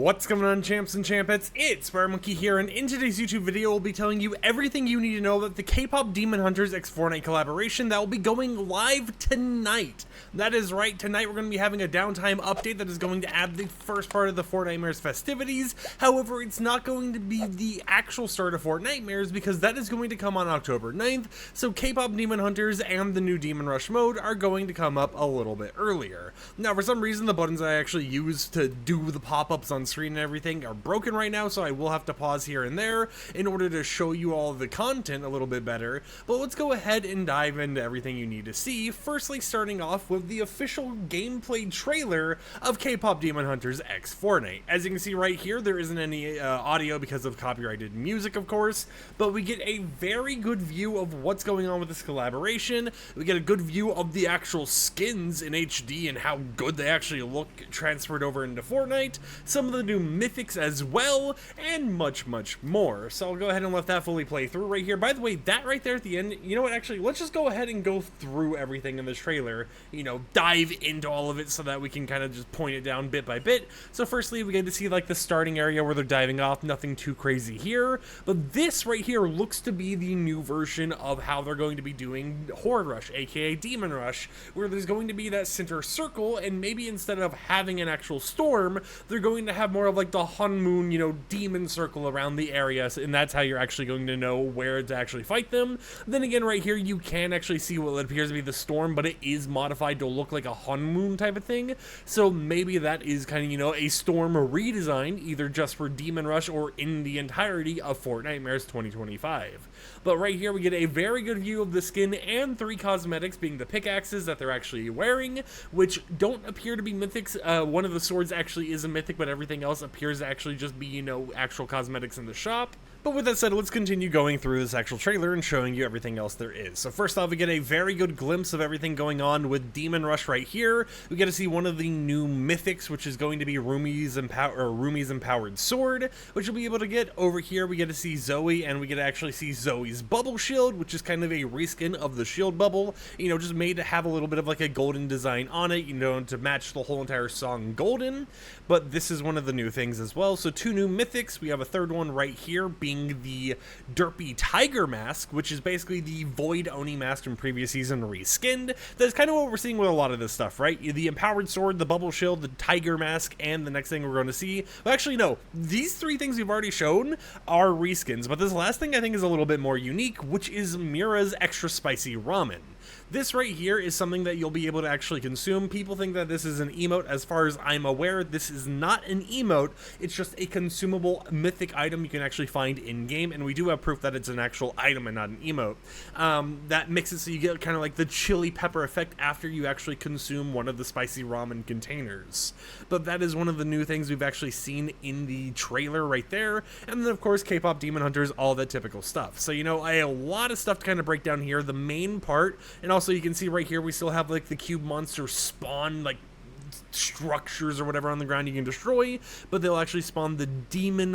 What's going on, champs and champettes? It's FireMonkey here, and in today's YouTube video, we'll be telling you everything you need to know about the K-Pop Demon Hunters x Fortnite collaboration that will be going live tonight. That is right, tonight we're going to be having a downtime update that is going to add the first part of the Fortnitemares festivities. However, it's not going to be the actual start of Fortnitemares because that is going to come on October 9th, so K-Pop Demon Hunters and the new Demon Rush mode are going to come up a little bit earlier. Now, for some reason, the buttons I actually use to do the pop-ups on screen and everything are broken right now, so I will have to pause here and there in order to show you all the content a little bit better. But let's go ahead and dive into everything you need to see. Firstly, starting off with the official gameplay trailer of K-Pop Demon Hunters x Fortnite. As you can see right here, there isn't any audio because of copyrighted music, of course, but we get a very good view of what's going on with this collaboration. We get a good view of the actual skins in HD and how good they actually look transferred over into Fortnite, some of the new mythics as well, and much more. So I'll go ahead and let that fully play through right here. By the way, that right there at the end, you know what, actually, let's just go ahead and go through everything in this trailer, you know, dive into all of it so that we can kind of just point it down bit by bit. So firstly, we get to see like the starting area where they're diving off, nothing too crazy here, but this right here looks to be the new version of how they're going to be doing Horde Rush, aka Demon Rush, where there's going to be that center circle, and maybe instead of having an actual storm, they're going to have more of like the Hunmoon, you know, demon circle around the area, and that's how you're actually going to know where to actually fight them. Then again, right here, you can actually see what appears to be the storm, but it is modified to look like a Hunmoon type of thing, so maybe that is kind of, you know, a storm redesign, either just for Demon Rush or in the entirety of Fortnitemares 2025. But right here, we get a very good view of the skin and 3 cosmetics, being the pickaxes that they're actually wearing, which don't appear to be mythics. One of the swords actually is a mythic, but everything else appears to actually just be, you know, actual cosmetics in the shop. But with that said, let's continue going through this actual trailer and showing you everything else there is. So first off, we get a very good glimpse of everything going on with Demon Rush right here. We get to see one of the new mythics, which is going to be Rumi's Empowered Sword, which you'll be able to get. Over here, we get to see Zoe, and we get to actually see Zoe's Bubble Shield, which is kind of a reskin of the shield bubble, you know, just made to have a little bit of like a golden design on it, you know, to match the whole entire song Golden. But this is one of the new things as well. So 2 new mythics. We have a third one right here, being the Derpy Tiger Mask, which is basically the Void Oni mask from previous season reskinned. That's kind of what we're seeing with a lot of this stuff, right? The Empowered Sword, the Bubble Shield, the Tiger Mask, and the next thing we're going to see. Well, actually, no. These 3 things we've already shown are reskins, but this last thing I think is a little bit more unique, which is Mira's Extra Spicy Ramen. This right here is something that you'll be able to actually consume. People think that this is an emote. As far as I'm aware, this is not an emote. It's just a consumable mythic item you can actually find in-game, and we do have proof that it's an actual item and not an emote. That makes it so you get kind of like the chili pepper effect after you actually consume one of the spicy ramen containers. But that is one of the new things we've actually seen in the trailer right there. And then, of course, K-Pop Demon Hunters, all that typical stuff. So, you know, a lot of stuff to kind of break down here. The main part, and also you can see right here, we still have like the cube monster spawn, like structures or whatever on the ground you can destroy, but they'll actually spawn the demon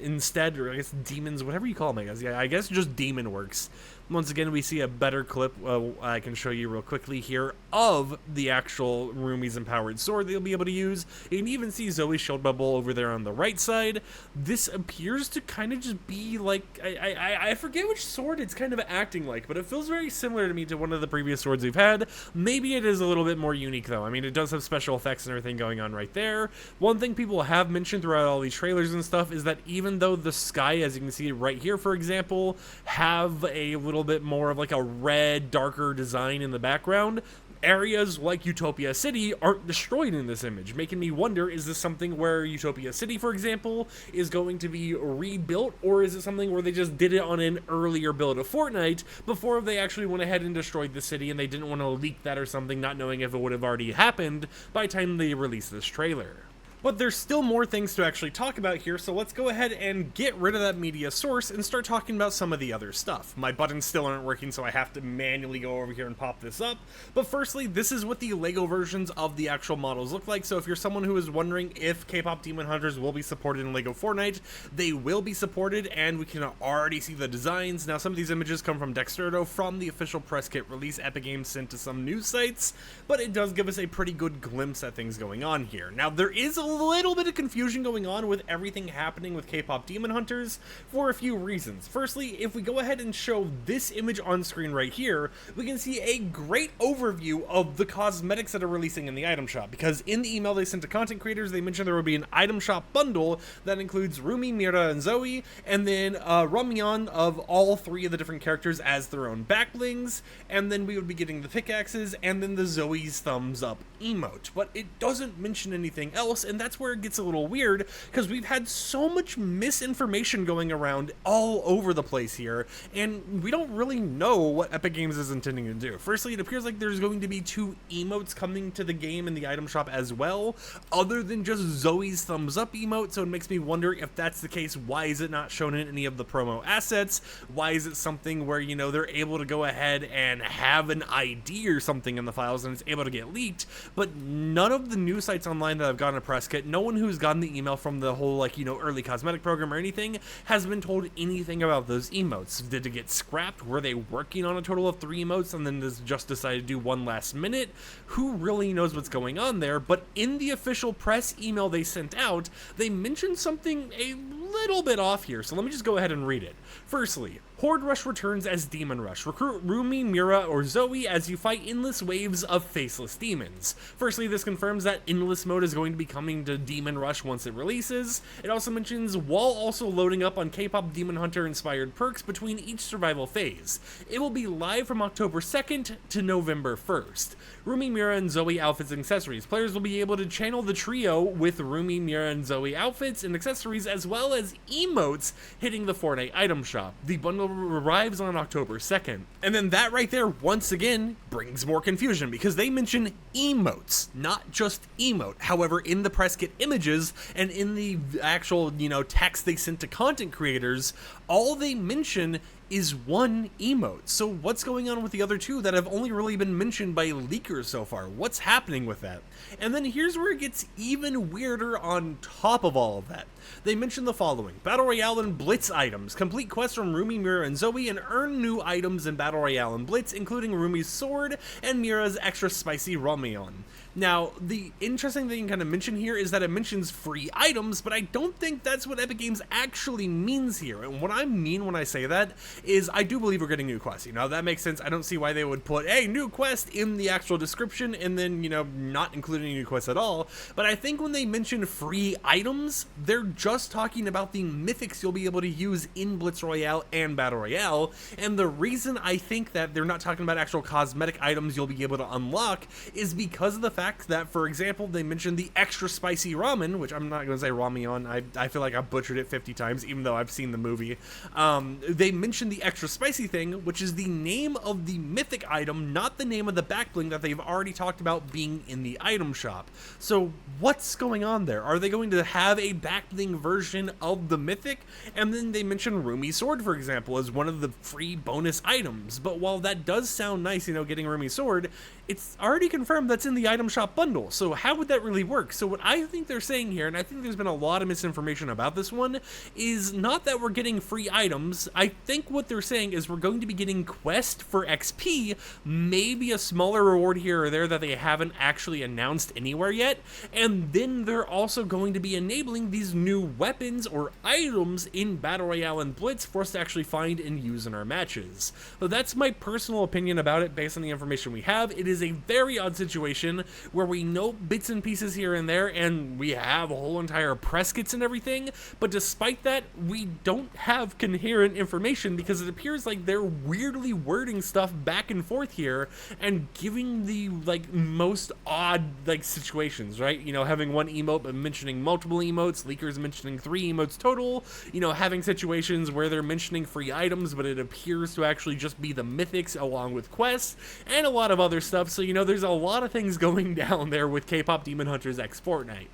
instead, or I guess demons, whatever you call them, I guess. Yeah, I guess just demon works. Once again, we see a better clip I can show you real quickly here of the actual Rumi's Empowered Sword that you'll be able to use. You can even see Zoe's shield bubble over there on the right side. This appears to kind of just be like, I forget which sword it's kind of acting like, but it feels very similar to me to one of the previous swords we've had. Maybe it is a little bit more unique though. I mean, it does have special effects and everything going on right there. One thing people have mentioned throughout all these trailers and stuff is that even though the sky, as you can see right here, for example, have a little bit more of like a red, darker design in the background, areas like Utopia City aren't destroyed in this image, making me wonder, is this something where Utopia City, for example, is going to be rebuilt, or is it something where they just did it on an earlier build of Fortnite before they actually went ahead and destroyed the city and they didn't want to leak that or something, not knowing if it would have already happened by the time they released this trailer. But there's still more things to actually talk about here, so let's go ahead and get rid of that media source and start talking about some of the other stuff. My buttons still aren't working, so I have to manually go over here and pop this up. But firstly, this is what the LEGO versions of the actual models look like. So if you're someone who is wondering if K-Pop Demon Hunters will be supported in LEGO Fortnite, they will be supported, and we can already see the designs. Now, some of these images come from Dexerto from the official press kit release Epic Games sent to some news sites, but it does give us a pretty good glimpse at things going on here. Now, there is a little bit of confusion going on with everything happening with K-pop Demon Hunters for a few reasons. Firstly, if we go ahead and show this image on screen right here, we can see a great overview of the cosmetics that are releasing in the item shop, because in the email they sent to content creators, they mentioned there would be an item shop bundle that includes Rumi, Mira, and Zoe, and then Ramyeon of all three of the different characters as their own backblings, and then we would be getting the pickaxes, and then the Zoe's thumbs up emote. But it doesn't mention anything else, and that's where it gets a little weird, because we've had so much misinformation going around all over the place here, and we don't really know what Epic Games is intending to do. Firstly, it appears like there's going to be 2 emotes coming to the game in the item shop as well, other than just Zoe's thumbs up emote, so it makes me wonder if that's the case, why is it not shown in any of the promo assets? Why is it something where, you know, they're able to go ahead and have an ID or something in the files and it's able to get leaked, but none of the news sites online that have gotten a press kit, no one who's gotten the email from the whole, like, you know, early cosmetic program or anything has been told anything about those emotes. Did it get scrapped? Were they working on a total of 3 emotes and then just decided to do one last minute? Who really knows what's going on there? But in the official press email they sent out, they mentioned something a little bit off here, so let me just go ahead and read it. Firstly, Horde Rush returns as Demon Rush. Recruit Rumi, Mira, or Zoe as you fight endless waves of faceless demons. Firstly, this confirms that endless mode is going to be coming to Demon Rush once it releases. It also mentions while also loading up on K-pop Demon Hunter inspired perks between each survival phase. It will be live from October 2nd to November 1st. Rumi, Mira, and Zoe outfits and accessories. Players will be able to channel the trio with Rumi, Mira, and Zoe outfits and accessories, as well as emotes hitting the Fortnite item shop. The bundle arrives on October 2nd. And then that right there, once again, brings more confusion, because they mention emotes, not just emote. However, in the press kit images and in the actual, you know, text they sent to content creators, all they mention is one emote. So what's going on with the other 2 that have only really been mentioned by leakers so far? What's happening with that? And then here's where it gets even weirder on top of all of that. They mention the following: Battle Royale and Blitz items. Complete quests from Rumi, Mira, and Zoe and earn new items in Battle Royale and Blitz, including Rumi's sword and Mira's extra spicy Ramyeon. Now, the interesting thing kind of mention here is that it mentions free items, but I don't think that's what Epic Games actually means here. And what I mean when I say that is I do believe we're getting new quests. You know, that makes sense. I don't see why they would put a new quest in the actual description and then, you know, not include any new quests at all. But I think when they mention free items, they're just talking about the mythics you'll be able to use in Blitz Royale and Battle Royale. And the reason I think that they're not talking about actual cosmetic items you'll be able to unlock is because of the fact that, for example, they mentioned the extra spicy ramen, which I'm not going to say Ramyeon. I feel like I butchered it 50 times, even though I've seen the movie. They mentioned the extra spicy thing, which is the name of the mythic item, not the name of the backbling that they've already talked about being in the item shop. So what's going on there? Are they going to have a backbling version of the mythic? And then they mentioned Rumi's sword, for example, as one of the free bonus items. But while that does sound nice, you know, getting Rumi's sword, it's already confirmed that's in the item shop bundle. So how would that really work? So what I think they're saying here, and I think there's been a lot of misinformation about this one, is not that we're getting free items. I think what they're saying is we're going to be getting quest for XP, maybe a smaller reward here or there that they haven't actually announced anywhere yet, and then they're also going to be enabling these new weapons or items in Battle Royale and Blitz for us to actually find and use in our matches. So that's my personal opinion about it based on the information we have. It is a very odd situation where we know bits and pieces here and there, and we have a whole entire press kits and everything, but despite that, we don't have coherent information because it appears like they're weirdly wording stuff back and forth here and giving the, like, most odd, like, situations, right? You know, having one emote but mentioning multiple emotes, leakers mentioning 3 emotes total, you know, having situations where they're mentioning free items, but it appears to actually just be the mythics along with quests, and a lot of other stuff. So, you know, there's a lot of things going down there with K-pop Demon Hunters x Fortnite.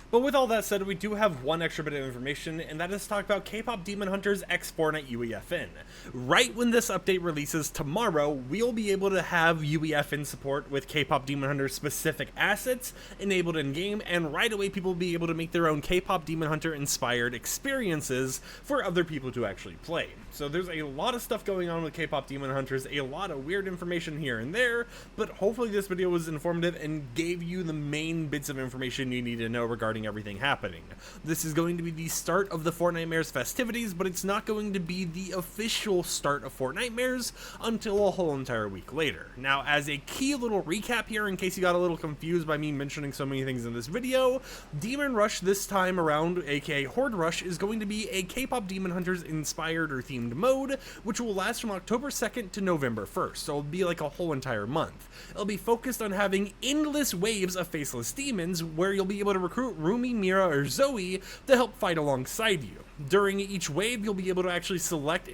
But with all that said, we do have one extra bit of information, and that is to talk about K-pop Demon Hunters x Fortnite UEFN. Right when this update releases tomorrow, we'll be able to have UEFN support with K-pop Demon Hunters specific assets enabled in-game, and right away people will be able to make their own K-pop Demon Hunter inspired experiences for other people to actually play. So there's a lot of stuff going on with K-pop Demon Hunters, a lot of weird information here and there, but hopefully this video was informative and gave you the main bits of information you need to know regarding having everything happening. This is going to be the start of the Fortnitemares festivities, but it's not going to be the official start of Fortnitemares until a whole entire week later. Now, as a key little recap here, in case you got a little confused by me mentioning so many things in this video, Demon Rush this time around, aka Horde Rush, is going to be a K-pop Demon Hunters inspired or themed mode, which will last from October 2nd to November 1st, so it'll be like a whole entire month. It'll be focused on having endless waves of faceless demons, where you'll be able to recruit Rumi, Mira, or Zoe to help fight alongside you. During each wave, you'll be able to actually select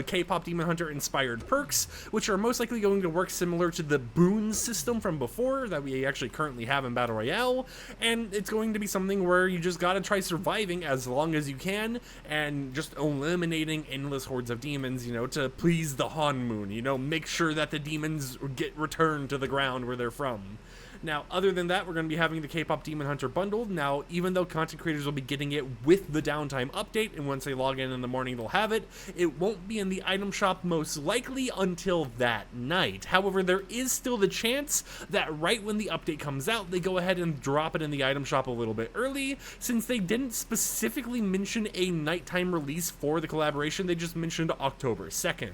K-pop Demon Hunter inspired perks, which are most likely going to work similar to the boon system from before that we actually currently have in Battle Royale, and it's going to be something where you just gotta try surviving as long as you can, and just eliminating endless hordes of demons, you know, to please the Han Moon, you know, make sure that the demons get returned to the ground where they're from. Now, other than that, we're going to be having the K-pop Demon Hunter bundle. Now, even though content creators will be getting it with the downtime update, and once they log in the morning, they'll have it, it won't be in the item shop most likely until that night. However, there is still the chance that right when the update comes out, they go ahead and drop it in the item shop a little bit early, since they didn't specifically mention a nighttime release for the collaboration, they just mentioned October 2nd.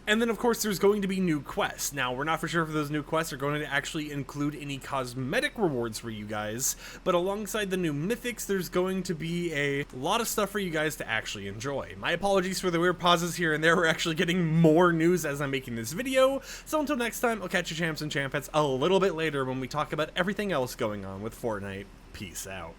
And then, of course, there's going to be new quests. Now, we're not for sure if those new quests are going to actually include any cosmetic rewards for you guys, but alongside the new mythics, there's going to be a lot of stuff for you guys to actually enjoy. My apologies for the weird pauses here and there. We're actually getting more news as I'm making this video. So until next time, I'll catch you champs and champettes a little bit later when we talk about everything else going on with Fortnite. Peace out.